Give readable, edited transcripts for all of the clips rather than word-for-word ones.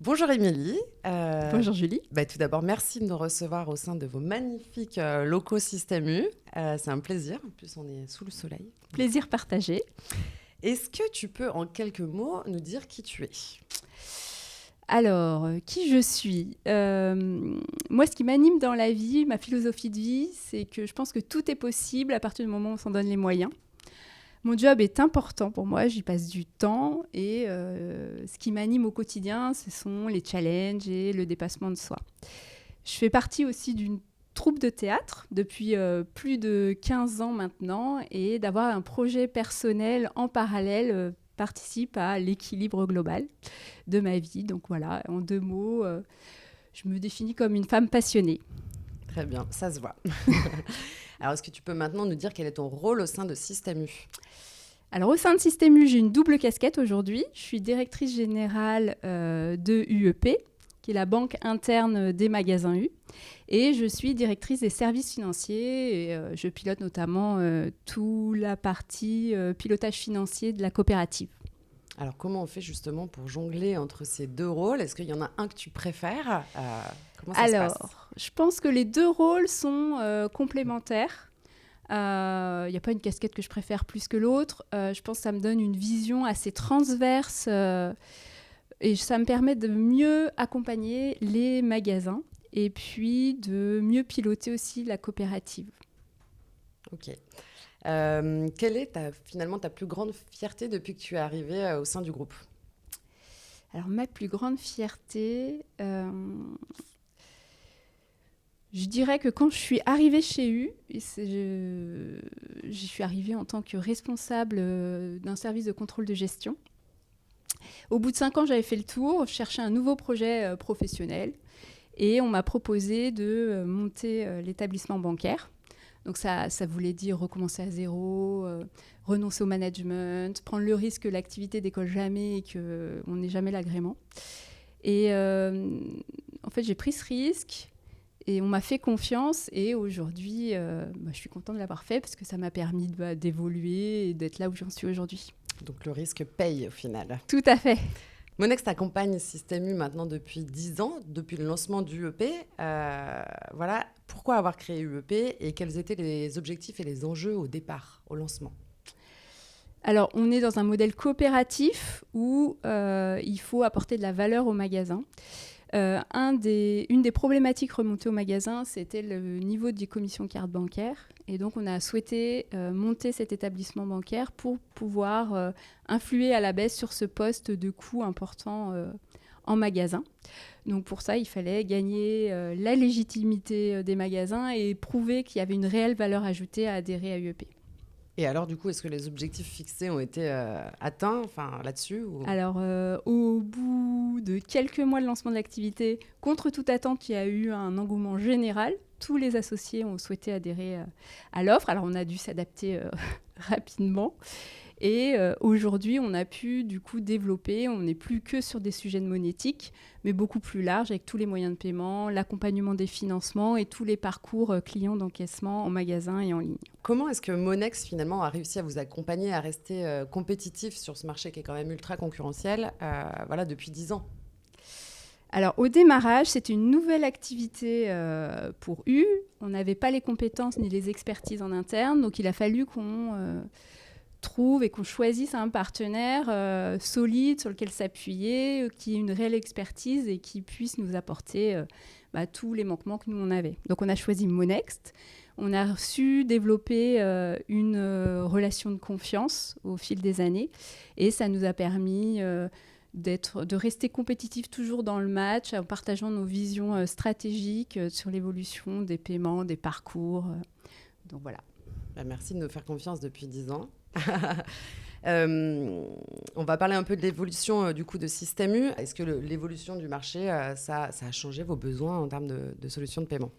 Bonjour Émilie. Bonjour Julie. Tout d'abord, merci de nous recevoir au sein de vos magnifiques locaux Système U. C'est un plaisir. En plus, on est sous le soleil. Plaisir partagé. Est-ce que tu peux, en quelques mots, nous dire qui tu es ? Alors, qui je suis Moi, ce qui m'anime dans la vie, ma philosophie de vie, c'est que je pense que tout est possible à partir du moment où on s'en donne les moyens. Mon job est important pour moi, j'y passe du temps et ce qui m'anime au quotidien, ce sont les challenges et le dépassement de soi. Je fais partie aussi d'une troupe de théâtre depuis plus de 15 ans maintenant et d'avoir un projet personnel en parallèle participe à l'équilibre global de ma vie. Donc voilà, en 2 mots, je me définis comme une femme passionnée. Très bien, ça se voit. Alors, est-ce que tu peux maintenant nous dire quel est ton rôle au sein de Système U ? Alors, au sein de Système U, j'ai une double casquette aujourd'hui. Je suis directrice générale de UEP, qui est la banque interne des magasins U. Et je suis directrice des services financiers. Et, je pilote notamment toute la partie pilotage financier de la coopérative. Alors, comment on fait justement pour jongler entre ces deux rôles ? Est-ce qu'il y en a un que tu préfères ? Comment ça se passe ? Je pense que les 2 rôles sont complémentaires. Il n'y a pas une casquette que je préfère plus que l'autre. Je pense que ça me donne une vision assez transverse et ça me permet de mieux accompagner les magasins et puis de mieux piloter aussi la coopérative. Ok. Quelle est finalement ta plus grande fierté depuis que tu es arrivée au sein du groupe ? Alors, ma plus grande fierté, je dirais que quand je suis arrivée chez U, j'y suis arrivée en tant que responsable d'un service de contrôle de gestion. Au bout de 5 ans, j'avais fait le tour, je cherchais un nouveau projet professionnel et on m'a proposé de monter l'établissement bancaire. Donc ça voulait dire recommencer à zéro, renoncer au management, prendre le risque que l'activité décolle jamais et qu'on n'ait jamais l'agrément. Et en fait, j'ai pris ce risque et on m'a fait confiance. Et aujourd'hui, je suis contente de l'avoir fait parce que ça m'a permis d'évoluer et d'être là où j'en suis aujourd'hui. Donc, le risque paye au final. Tout à fait. Monex t'accompagne Système U maintenant depuis 10 ans, depuis le lancement du UEP. Voilà, pourquoi avoir créé UEP et quels étaient les objectifs et les enjeux au départ, au lancement ? Alors, on est dans un modèle coopératif où il faut apporter de la valeur au magasin. Une des problématiques remontées au magasin, c'était le niveau des commissions carte bancaire. Et donc, on a souhaité monter cet établissement bancaire pour pouvoir influer à la baisse sur ce poste de coût important en magasin. Donc, pour ça, il fallait gagner la légitimité des magasins et prouver qu'il y avait une réelle valeur ajoutée à adhérer à UEP. Et alors, du coup, est-ce que les objectifs fixés ont été atteints là-dessus ou... Alors, au bout de quelques mois de lancement de l'activité, contre toute attente, il y a eu un engouement général. Tous les associés ont souhaité adhérer à l'offre. Alors, on a dû s'adapter rapidement. Et aujourd'hui, on a pu du coup développer. On n'est plus que sur des sujets de monétique, mais beaucoup plus large avec tous les moyens de paiement, l'accompagnement des financements et tous les parcours clients d'encaissement en magasin et en ligne. Comment est-ce que Monex finalement a réussi à vous accompagner à rester compétitif sur ce marché qui est quand même ultra concurrentiel depuis 10 ans ? Alors, au démarrage, c'était une nouvelle activité pour U. On n'avait pas les compétences ni les expertises en interne, donc il a fallu qu'on trouve et qu'on choisisse un partenaire solide sur lequel s'appuyer, qui ait une réelle expertise et qui puisse nous apporter tous les manquements que nous on avait. Donc, on a choisi Monext. On a su développer une relation de confiance au fil des années et ça nous a permis de rester compétitifs toujours dans le match en partageant nos visions stratégiques sur l'évolution des paiements, des parcours. Donc voilà. Merci de nous faire confiance depuis 10 ans. On va parler un peu de l'évolution du coup de Système U. Est-ce que l'évolution du marché, ça a changé vos besoins en termes de solutions de paiement ?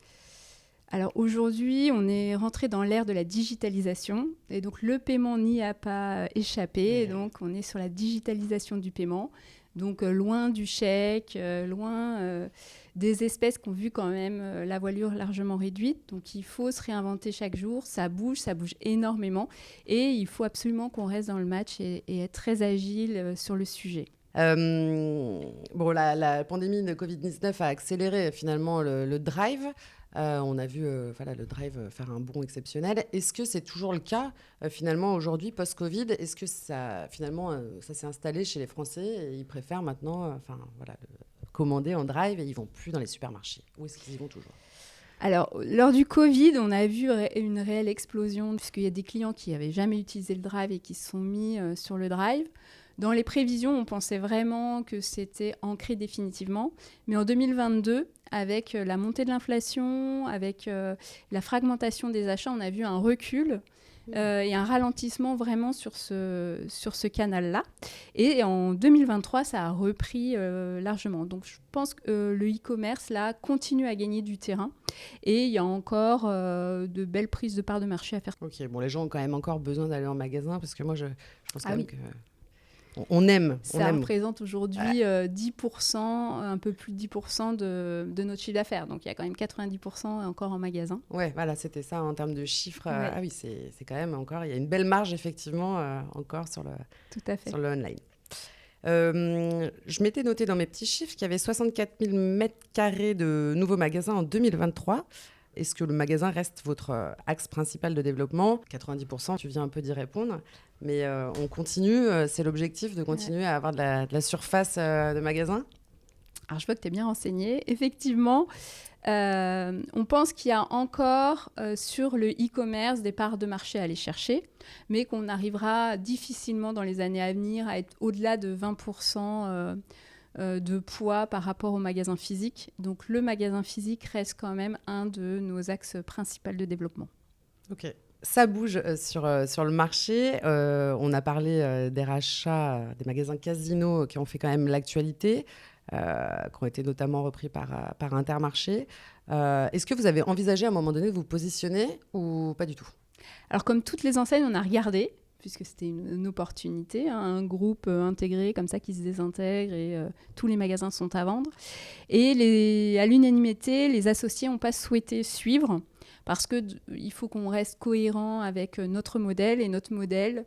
Alors aujourd'hui, on est rentré dans l'ère de la digitalisation et donc le paiement n'y a pas échappé. Et donc on est sur la digitalisation du paiement, donc loin du chèque, loin des espèces qui ont vu quand même la voilure largement réduite. Donc il faut se réinventer chaque jour, ça bouge énormément et il faut absolument qu'on reste dans le match et être très agile sur le sujet. Bon, la pandémie de Covid-19 a accéléré finalement le drive. On a vu le drive faire un bond exceptionnel. Est-ce que c'est toujours le cas finalement aujourd'hui, post-Covid? Est-ce que ça, finalement, ça s'est installé chez les Français et ils préfèrent maintenant commander en drive et ils ne vont plus dans les supermarchés? Ou est-ce qu'ils y vont toujours? Alors, lors du Covid, on a vu une réelle explosion puisqu'il y a des clients qui n'avaient jamais utilisé le drive et qui se sont mis sur le drive. Dans les prévisions, on pensait vraiment que c'était ancré définitivement. Mais en 2022, avec la montée de l'inflation, avec la fragmentation des achats, on a vu un recul et un ralentissement vraiment sur ce canal-là. Et en 2023, ça a repris largement. Donc, je pense que le e-commerce, là, continue à gagner du terrain. Et il y a encore de belles prises de parts de marché à faire. Ok, bon, les gens ont quand même encore besoin d'aller en magasin parce que moi, je pense quand même que... On aime. Ça représente aujourd'hui 10%, un peu plus de 10% de notre chiffre d'affaires. Donc, il y a quand même 90% encore en magasin. Ouais, voilà, c'était ça en termes de chiffres. Ah oui, c'est quand même encore... Il y a une belle marge, effectivement, encore sur le online. Je m'étais noté dans mes petits chiffres qu'il y avait 64 000 mètres carrés de nouveaux magasins en 2023. Est-ce que le magasin reste votre axe principal de développement? 90%, tu viens un peu d'y répondre. Mais on continue, c'est l'objectif de continuer à avoir de la surface de magasin? Alors, je vois que tu es bien renseignée. Effectivement, on pense qu'il y a encore sur le e-commerce des parts de marché à aller chercher, mais qu'on arrivera difficilement dans les années à venir à être au-delà de 20% de poids par rapport au magasin physique. Donc, le magasin physique reste quand même un de nos axes principaux de développement. Ok. Ça bouge sur le marché. On a parlé des rachats des magasins Casino qui ont fait quand même l'actualité, qui ont été notamment repris par Intermarché. Est-ce que vous avez envisagé à un moment donné de vous positionner ou pas du tout? Alors, comme toutes les enseignes, on a regardé, puisque c'était une opportunité, un groupe intégré comme ça qui se désintègre et tous les magasins sont à vendre. Et à l'unanimité, les associés n'ont pas souhaité suivre parce qu'il faut qu'on reste cohérent avec notre modèle. Et notre modèle,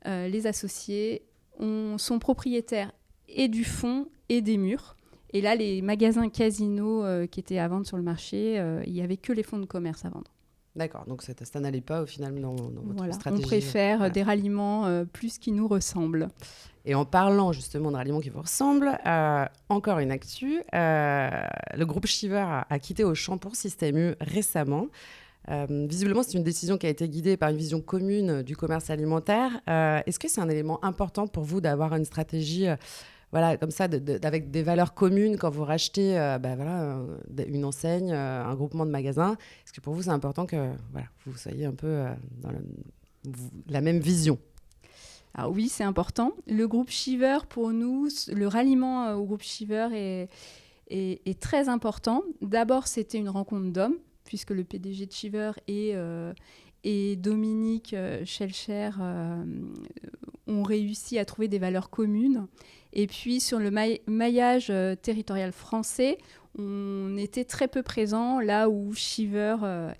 les associés sont propriétaires et du fond et des murs. Et là, les magasins Casino qui étaient à vendre sur le marché, il n'y avait que les fonds de commerce à vendre. D'accord, donc ça n'allait pas au final dans votre stratégie. On préfère des ralliements plus qui nous ressemblent. Et en parlant justement de ralliements qui vous ressemblent, encore une actu, le groupe Shiver a quitté Auchan pour Système U récemment. Visiblement, c'est une décision qui a été guidée par une vision commune du commerce alimentaire. Est-ce que c'est un élément important pour vous d'avoir une stratégie comme ça, avec des valeurs communes quand vous rachetez une enseigne, un groupement de magasins? Est-ce que pour vous, c'est important que vous soyez un peu dans la même vision? Alors oui, c'est important. Le groupe Shiver, pour nous, le ralliement au groupe Shiver est très important. D'abord, c'était une rencontre d'hommes, puisque le PDG de Shiver et Dominique Schelcher ont réussi à trouver des valeurs communes. Et puis, sur le maillage territorial français, on était très peu présent là où Shiver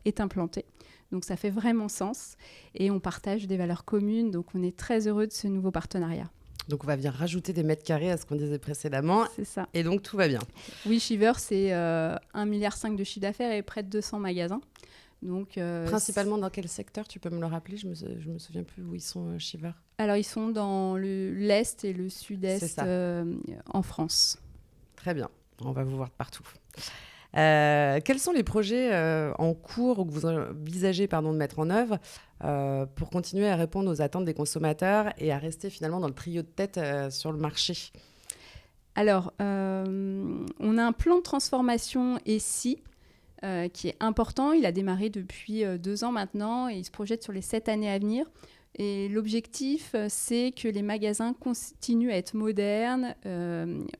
est implanté. Donc, ça fait vraiment sens. Et on partage des valeurs communes. Donc, on est très heureux de ce nouveau partenariat. Donc, on va venir rajouter des mètres carrés à ce qu'on disait précédemment. C'est ça. Et donc, tout va bien. Oui, Shiver, c'est 1,5 milliard de chiffre d'affaires et près de 200 magasins. Donc, principalement dans quel secteur? Tu peux me le rappeler? Je me souviens plus où ils sont, Shiver. Alors, ils sont dans l'Est et le Sud-Est en France. Très bien. On va vous voir de partout. Quels sont les projets en cours ou que vous envisagez de mettre en œuvre pour continuer à répondre aux attentes des consommateurs et à rester finalement dans le trio de tête sur le marché? Alors, on a un plan de transformation SI qui est important. Il a démarré depuis 2 ans maintenant et il se projette sur les 7 années à venir. Et l'objectif, c'est que les magasins continuent à être modernes,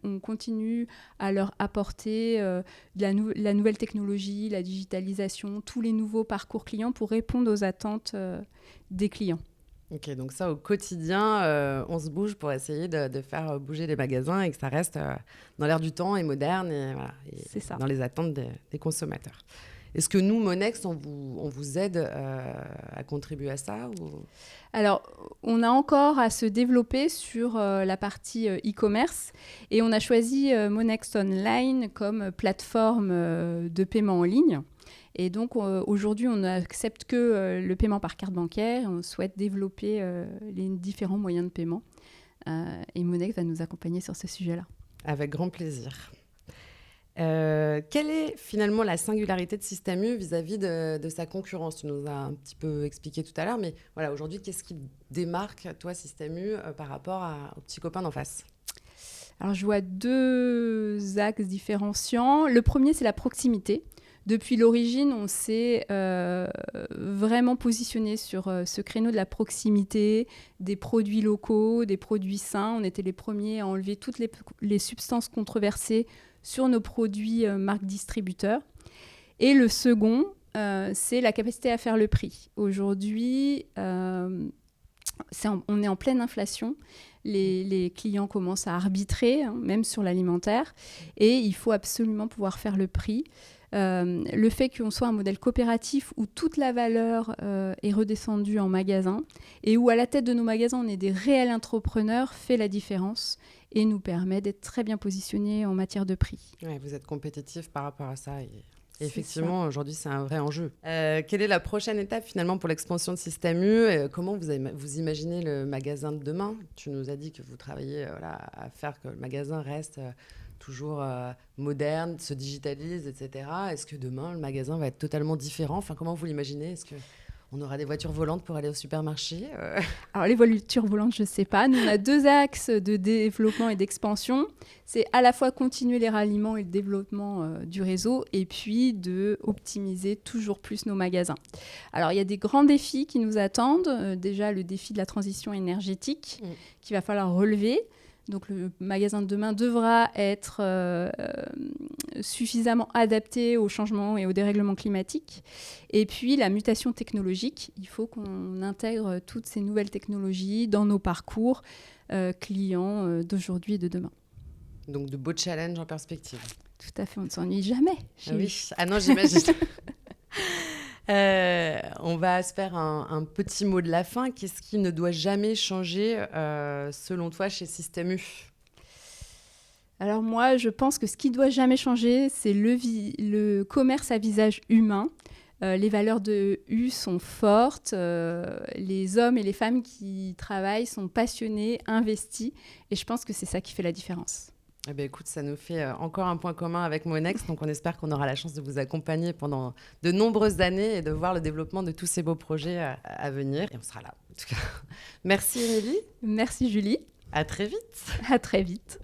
on continue à leur apporter la nouvelle technologie, la digitalisation, tous les nouveaux parcours clients pour répondre aux attentes des clients. Ok, donc ça, au quotidien, on se bouge pour essayer de faire bouger les magasins et que ça reste dans l'air du temps et moderne et c'est ça. Dans les attentes des consommateurs. Est-ce que nous, Monext, on vous aide à contribuer à ça ou... Alors, on a encore à se développer sur la partie e-commerce et on a choisi Monext Online comme plateforme de paiement en ligne. Et donc, aujourd'hui, on n'accepte que le paiement par carte bancaire. On souhaite développer les différents moyens de paiement. Et Monext va nous accompagner sur ce sujet-là. Avec grand plaisir. Quelle est finalement la singularité de Système U vis-à-vis de sa concurrence? Tu nous as un petit peu expliqué tout à l'heure, mais voilà, aujourd'hui, qu'est-ce qui démarque, toi, Système U, par rapport aux petits copains d'en face? Alors, je vois 2 axes différenciants. Le premier, c'est la proximité. Depuis l'origine, on s'est vraiment positionné sur ce créneau de la proximité, des produits locaux, des produits sains. On était les premiers à enlever toutes les substances controversées sur nos produits marques distributeurs. Et le second, c'est la capacité à faire le prix. Aujourd'hui, on est en pleine inflation. Les clients commencent à arbitrer, même sur l'alimentaire. Et il faut absolument pouvoir faire le prix. Le fait qu'on soit un modèle coopératif où toute la valeur est redescendue en magasin et où à la tête de nos magasins on est des réels entrepreneurs fait la différence et nous permet d'être très bien positionnés en matière de prix. Ouais, vous êtes compétitif par rapport à ça et effectivement aujourd'hui c'est un vrai enjeu. Quelle est la prochaine étape finalement pour l'expansion de Système U? Comment vous imaginez le magasin de demain? Tu nous as dit que vous travaillez à faire que le magasin reste toujours moderne, se digitalise, etc. Est-ce que demain, le magasin va être totalement différent? Enfin, comment vous l'imaginez? Est-ce qu'on aura des voitures volantes pour aller au supermarché? Alors, les voitures volantes, je ne sais pas. Nous, on a 2 axes de développement et d'expansion. C'est à la fois continuer les ralliements et le développement du réseau et puis d'optimiser toujours plus nos magasins. Alors, il y a des grands défis qui nous attendent. Déjà, le défi de la transition énergétique qu'il va falloir relever. Donc, le magasin de demain devra être suffisamment adapté au changement et au dérèglement climatique. Et puis, la mutation technologique. Il faut qu'on intègre toutes ces nouvelles technologies dans nos parcours clients d'aujourd'hui et de demain. Donc, de beaux challenges en perspective. Tout à fait, on ne s'ennuie jamais. Oui. Ah non, j'imagine. On va se faire un petit mot de la fin. Qu'est-ce qui ne doit jamais changer, selon toi, chez Système U? Alors moi, je pense que ce qui ne doit jamais changer, c'est le commerce à visage humain. Les valeurs de U sont fortes. Les hommes et les femmes qui travaillent sont passionnés, investis. Et je pense que c'est ça qui fait la différence. Eh bien, écoute, ça nous fait encore un point commun avec Monext. Donc, on espère qu'on aura la chance de vous accompagner pendant de nombreuses années et de voir le développement de tous ces beaux projets à venir. Et on sera là, en tout cas. Merci, Émilie. Merci, Julie. À très vite. À très vite.